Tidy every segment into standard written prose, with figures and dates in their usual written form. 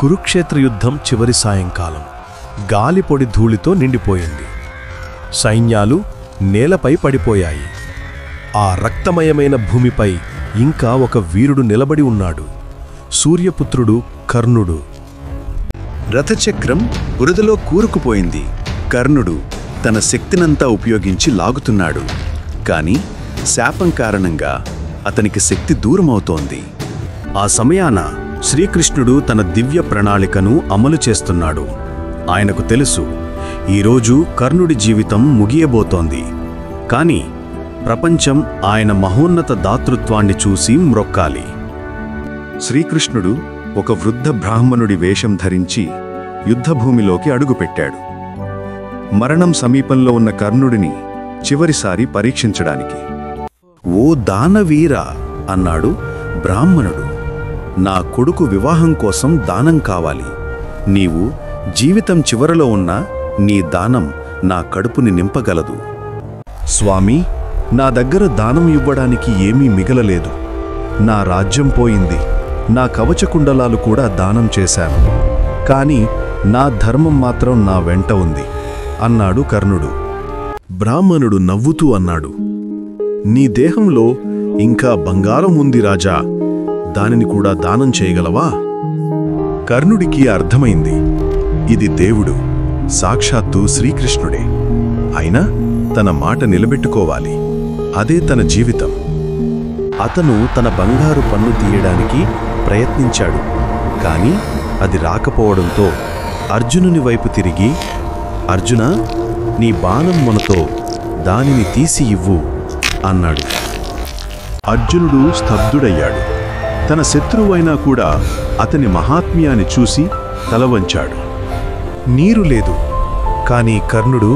కురుక్షేత్ర యుద్ధం చివరి సాయంకాలం గాలిపొడి ధూళితో నిండిపోయింది. సైన్యాలు నేలపై పడిపోయాయి. ఆ రక్తమయమైన భూమిపై ఇంకా ఒక వీరుడు నిలబడి ఉన్నాడు. సూర్యపుత్రుడు కర్ణుడు. రథచక్రం బురదలో కూరుకుపోయింది. కర్ణుడు తన శక్తినంతా ఉపయోగించి లాగుతున్నాడు. కాని శాపం కారణంగా అతనికి శక్తి దూరమవుతోంది. ఆ సమయాన శ్రీకృష్ణుడు తన దివ్య ప్రణాళికను అమలు చేస్తున్నాడు. ఆయనకు తెలుసు, ఈరోజు కర్ణుడి జీవితం ముగియబోతోంది. కాని ప్రపంచం ఆయన మహోన్నత దాతృత్వాన్ని చూసి మ్రొక్కాలి. శ్రీకృష్ణుడు ఒక వృద్ధ బ్రాహ్మణుడి వేషం ధరించి యుద్ధభూమిలోకి అడుగుపెట్టాడు. మరణం సమీపంలో ఉన్న కర్ణుడిని చివరిసారి పరీక్షించడానికి. ఓ దానవీరా అన్నాడు బ్రాహ్మణుడు, నా కొడుకు వివాహం కోసం దానం కావాలి. నీవు జీవితం చివరలో ఉన్న నీ దానం నా కడుపుని నింపగలదు. స్వామీ, నా దగ్గర దానం ఇవ్వడానికి ఏమీ మిగలలేదు. నా రాజ్యం పోయింది. నా కవచకుండలాలు కూడా దానం చేశాను. కాని నా ధర్మం మాత్రం నా వెంట ఉంది అన్నాడు కర్ణుడు. బ్రాహ్మణుడు నవ్వుతూ అన్నాడు, నీ దేహంలో ఇంకా బంగారం ఉంది రాజా, దానిని కూడా దానం చేయగలవా? కర్ణుడికి అర్థమైంది, ఇది దేవుడు, సాక్షాత్తు శ్రీకృష్ణుడే. అయినా తన మాట నిలబెట్టుకోవాలి. అదే తన జీవితం. అతను తన బంగారు పన్ను తీయడానికి ప్రయత్నించాడు. కాని అది రాకపోవడంతో అర్జునుని వైపు తిరిగి, అర్జున, నీ బాణం మొనతో దానిని తీసి ఇవ్వు అన్నాడు. అర్జునుడు స్తబ్దుడయ్యాడు. తన శత్రువైనా కూడా అతని మహాత్మ్యాన్ని చూసి తలవంచాడు. నీరు లేదు. కాని కర్ణుడు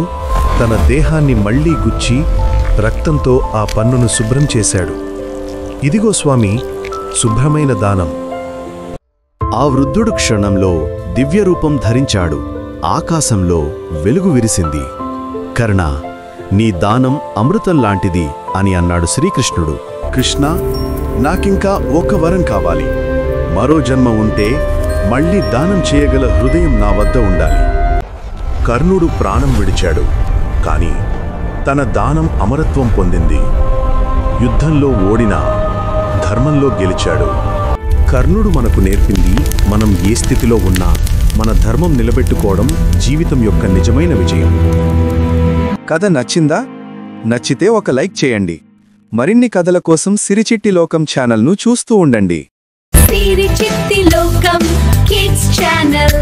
తన దేహాన్ని మళ్లీ గుచ్చి రక్తంతో ఆ పన్నును శుభ్రం చేశాడు. ఇదిగో స్వామి, శుభ్రమైన దానం. ఆ వృద్ధుడు క్షణంలో దివ్యరూపం ధరించాడు. ఆకాశంలో వెలుగు విరిసింది. కర్ణ, నీ దానం అమృతం లాంటిది అని అన్నాడు శ్రీకృష్ణుడు. కృష్ణ, నాకింకా ఒక వరం కావాలి. మరో జన్మ ఉంటే మళ్లీ దానం చేయగల హృదయం నా వద్ద ఉండాలి. కర్ణుడు ప్రాణం విడిచాడు. కాని తన దానం అమరత్వం పొందింది. యుద్ధంలో ఓడినా ధర్మంలో గెలిచాడు. కర్ణుడు మనకు నేర్పింది, మనం ఏ స్థితిలో ఉన్నా మన ధర్మం నిలబెట్టుకోవడం జీవితం యొక్క నిజమైన విజయం. కథ నచ్చిందా? నచ్చితే ఒక లైక్ చేయండి. మరిన్ని కథల కోసం సిరిచిట్టి లోకం ఛానల్ను చూస్తూ ఉండండి. సిరిచిట్టి లోకం కిడ్స్ ఛానల్.